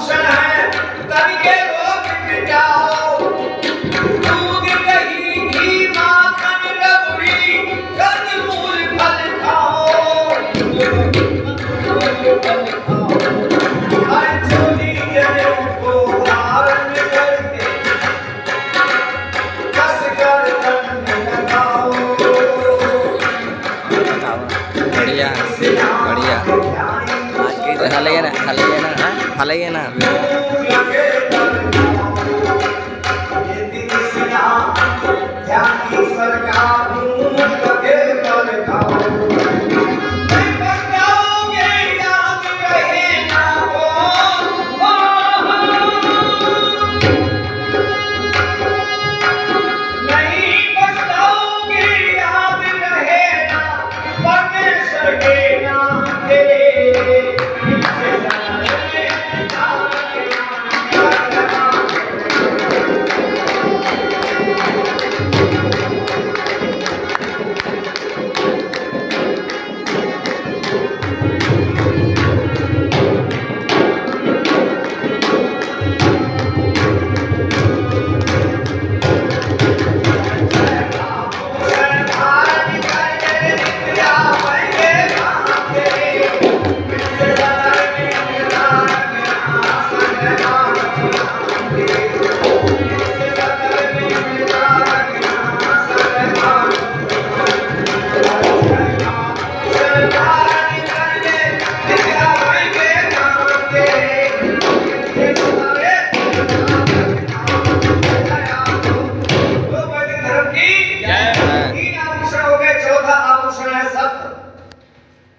आभूषण है तन के रोग मिटाओ, दूध दही घी माखन रबड़ी कंदमूल फल खाओ, फल खाओ। चोली जनेऊ को धारण करके कस कर तन में लगाओ। बढ़िया बढ़िया, हल ना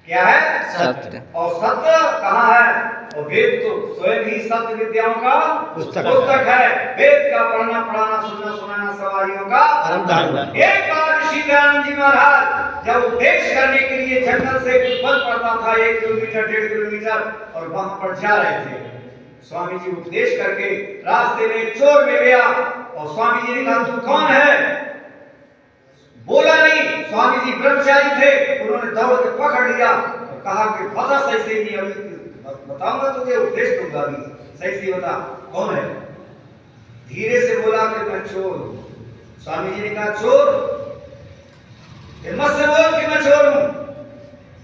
क्या है? सत्य। और सत्य कहाँ है? और वेद तो स्वयं ही सत्य विद्याओं का पुस्तक है। वेद का पढ़ना पढ़ाना सुनना सुनाना सवारियों का परम धर्म है। एक बार ऋषि दयानंद जी महाराज जब उपदेश करने के लिए जंगल से पद पड़ता था 1 किलोमीटर 1.5 किलोमीटर, और वहां पर जा रहे थे। स्वामी जी उपदेश करके रास्ते में चोर मिल गया और स्वामी जी ने कहा तू कौन है? बोला नहीं। स्वामी जी ब्रह्मचारी थे, उन्होंने दौड़ के पकड़ लिया और कहा कि पता सही से नहीं, अभी बताऊंगा तुझे, उपदेश दूंगा, अभी सही से बता कौन है। धीरे से बोला कि मैं चोर हूं। स्वामी जी ने कहा चोर? हिम्मत से बोल कि मैं चोर हूं।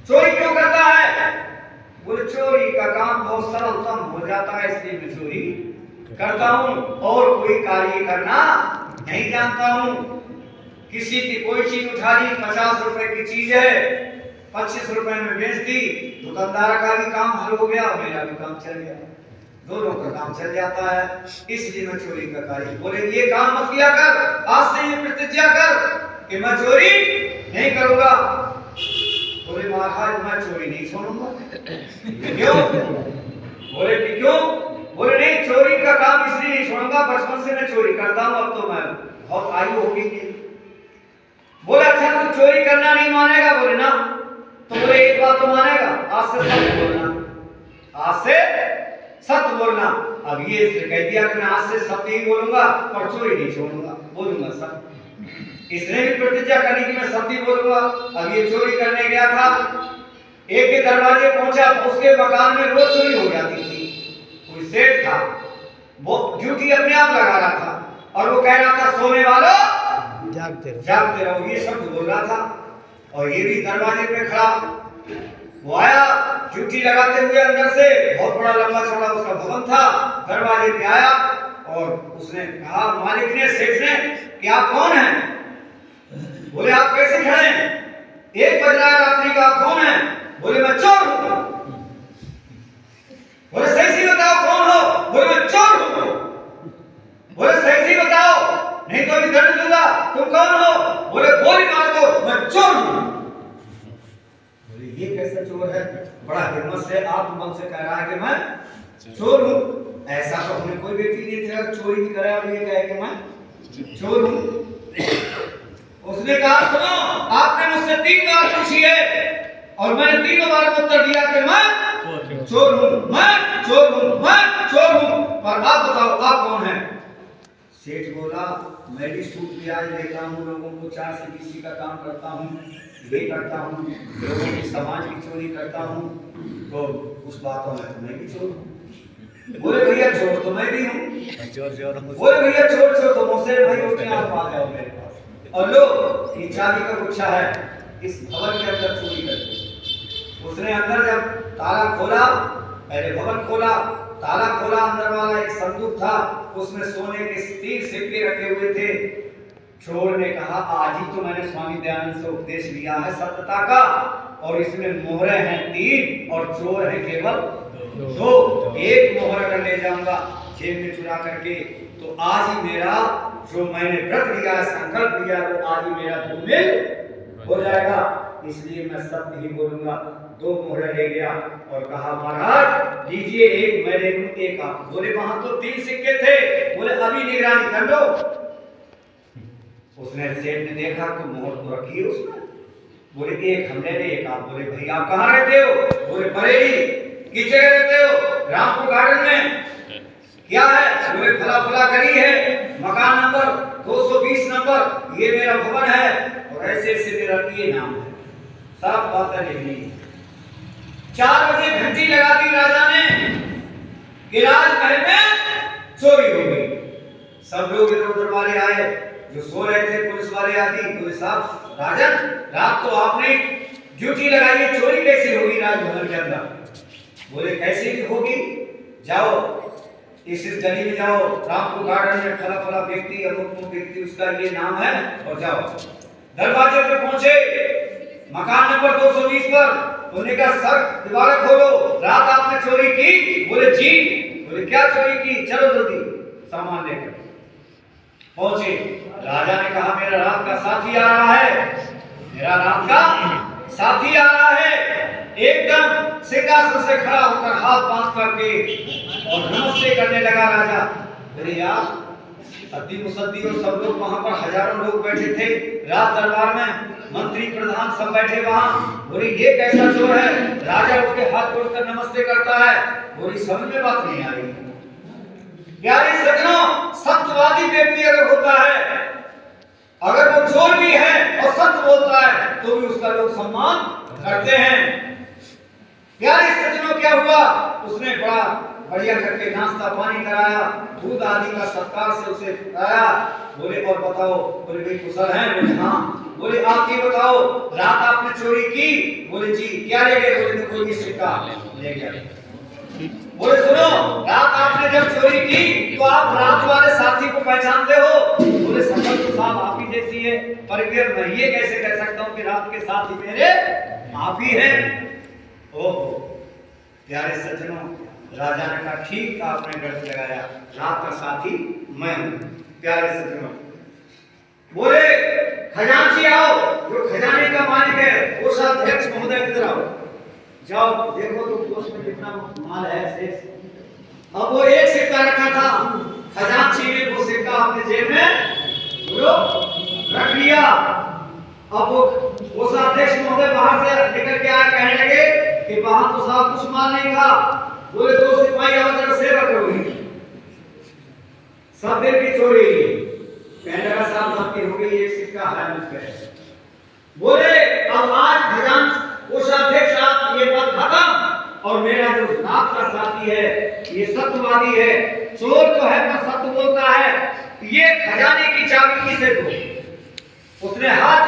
चोरी क्यों करता है? बोले चोरी का काम बहुत सरलतम हो जाता है, इसलिए मैं चोरी करता हूं, और कोई कार्य करना नहीं जानता हूं। किसी की कोई चीज उठा ली, 50 रुपए की चीज है, 25 रुपए में बेच दी, दुकानदार का भी काम हल हो गया, मेरा भी काम चल गया, दोनों का काम चल जाता है, इसलिए मैं चोरी का कार्य। बोले ये काम मत किया कर, आज से ये प्रतिज्ञा कर कि मैं चोरी नहीं करूंगा। बोले महाराज मैं चोरी नहीं छोड़ूंगा। क्यों? बोले कि क्यों? बोले नहीं, चोरी का काम इसलिए नहीं छोड़ूंगा, बचपन से मैं चोरी करता हूं, अब तो मैं बहुत आयु हो गई। बोले अच्छा तू चोरी करना नहीं मानेगा? बोले ना। तो बोले एक बात तो मानेगा, आज से सत्य बोलना, आज से सत्य बोलना। अब ये कह दिया कि मैं आज से सत्य ही बोलूंगा और चोरी नहीं छोड़ूंगा, बोलूंगा सत्य। इसने भी प्रतिज्ञा करनी कि मैं सत्य बोलूंगा। अब ये चोरी करने गया था, एक के दरवाजे पहुंचा, उसके मकान में रोज चोरी हो जाती थी। कोई सेठ था, वो ड्यूटी अपने आप लगा रहा था, और वो कह रहा था सोने वालों जागते रहो, ये शब्द बोल रहा था। और ये भी दरवाजे पे खड़ा, वो आया ड्यूटी लगाते हुए अंदर से, बहुत बड़ा लंबा चौड़ा उसका भवन था, दरवाजे पे आया और उसने कहा मालिक ने, सेठ ने, कि आप कौन हैं? बोले आप कैसे खड़े हैं? 1 बज रहा है रात्रि का, आप कौन हैं? बोले मैं चोर हूं। बोले सही से बताओ कौन हो? बोले मैं चोर हूं। बोले सही से बताओ नहीं तो अभी दंड दूंगा, तुम कौन हो? बोले गोली मार दो, मैं चोर हूं। बोले ये कैसा चोर है? बड़ा हिम्मत से आत्मबल से कह रहा है कि मैं चोर हूं। ऐसा तो हमने कोई व्यक्ति नहीं था चोरी करा और ये कहे कि मैं चोर हूं। उसने कहा सुनो, आपने मुझसे 3 बार पूछी है और मैंने 3 बार उत्तर दिया कि मैं चोर हूं, मैं चोर हूं, मैं चोर हूं, पर आप बताओ आप कौन हैं? सेठ बोला मैं भी सूट ब्याज लेता हूँ, लोगों को 4 से किसी का काम करता हूँ, ये करता हूँ, लोगों की समाज की चोरी करता हूँ, तो उस बातों में मैं भी चोर हूँ। बोले भैया चोर तो मैं भी हूँ। जोर बोले भैया चोर तो मुझसे भाई उठ के आप आ जाओ मेरे पास और लो ये चाबी का गुच्छा है, इस भवन के अंदर चोरी करके। उसने अंदर जब ताला खोला, पहले भवन खोला, ताला खोला, अंदर वाला एक संदूक था, उसमें सोने के 3 सिक्के रखे हुए थे। चोर ने कहा आज ही तो मैंने स्वामी दयानंद से उपदेश लिया है सत्यता का, और इसमें मोहरे हैं 3 और चोर है केवल 2। एक मोहर अगर ले जाऊंगा जेब में चुरा करके तो आज ही मेरा जो मैंने व्रत लिया है, संकल्प लिया, वो आज ही मेरा धूमिल हो जाएगा। इसलिए मैं सत्य ही बोलूंगा। 2 मोहरे ले गया और कहा महाराज लीजिए, एक मैं ले लूं, एक आप। बोले वहां तो 3 सिक्के थे। बोले अभी निगरानी कर लो। उसने सेठ ने देखा तो मोहर तो रखी है उसमें। बोले एक हम ले ले, एक आप। बोले भाई आप कहाँ रहते हो? बोले बरेली। किस जगह रहते हो? रामपुर गार्डन में। क्या है? बोले फला फला गली है, मकान नंबर 220 नंबर, ये मेरा भवन है और ऐसे ऐसे मेरा ये नाम है। सब बातें लिख ली। 4 बजे घंटी लगा दी राजा ने कि राजमहल में चोरी हो गई। सब लोग इधर उधर वाले आए, जो सो रहे थे पुलिस वाले आदि। पुलिस साहब राजन रात तो आपने ड्यूटी लगाई है, चोरी कैसी होगी राजमहल के अंदर? बोले कैसे भी होगी, जाओ इस गली में जाओ, रामपुर गार्डन में फला फला व्यक्ति, अमुक व्यक्ति उसका ये नाम है, और जाओ। दरवाजे पे पहुंचे, मकान नंबर 220 पर। उन्होंने कहा सर दोबारा खोलो, रात आपने चोरी की? बोले जी। बोले क्या चोरी की? चलो जल्दी सामान लेकर। पहुंचे, राजा ने कहा मेरा रात का साथी आ रहा है, मेरा रात का साथी आ रहा है। एकदम सिंहासन से खड़ा होकर हाथ बांध करके और नमस्ते करने लगा राजा। अरे यार सद्दी मुसद्दी और सब लोग वहां पर हजारों लोग बैठे थे राज दरबार में, मंत्री प्रधान सब बैठे वहां। बोले ये कैसा चोर है? राजा उठ के हाथ जोड़कर नमस्ते करता है। बोली समझ में बात नहीं आ रही। प्यारे सज्जनों, सत्यवादी व्यक्ति अगर होता है, अगर वो चोर भी है और सत्य बोलता है तो भी उसका लोग सम्मान करते हैं। प्यारे सज्जनों क्या हुआ? उसने बड़ा बढ़िया करके नाश्ता पानी कराया, दूध आदि का सत्कार से उसे कराया। बोले और बताओ? बोले भाई कुशल हैं? बोले हाँ। बोले आप ये बताओ रात आपने चोरी की? बोले जी। क्या ले गए? बोले देखो ये सिक्का ले गया। बोले सुनो रात आपने जब चोरी की तो आप रात वाले साथी को पहचानते हो? बोले शक्ल तो साहब आप ही जैसी है, पर मैं ये कैसे कह सकता हूँ कि रात के साथी मेरे आप ही हैं? ओहो प्यारे सज्जनों, राजा ने कहा ठीक आपने गलत लगाया, रात का साथी मैं हूं। प्यारे सज्जनों बोले खजांची आओ, जो खजाने का मालिक है वो अध्यक्ष महोदय इधर आओ। जाओ देखो तो उसमें कितना माल है शेष। अब वो एक सिक्का रखा था, खजांची ने वो सिक्का अपने जेब में रख लिया। अब वो अध्यक्ष महोदय बाहर से निकल के आए, कहने लगे कि वहां तो साहब कुछ माल नहीं था। बोले 2 सिपाही आओ जरा सेवा करोगे। सब दिन की चोरी कहने लगा साहब आपकी हो गई, एक सिक्का है मुझ पे। बोले अब आज खजांची कोषाध्यक्ष आप ये बात खत्म, और मेरा जो रात का साथी है ये सत्यवादी है, चोर तो है पर सत्य बोलता है, ये खजाने की चाबी किसे दो? उसने हाथ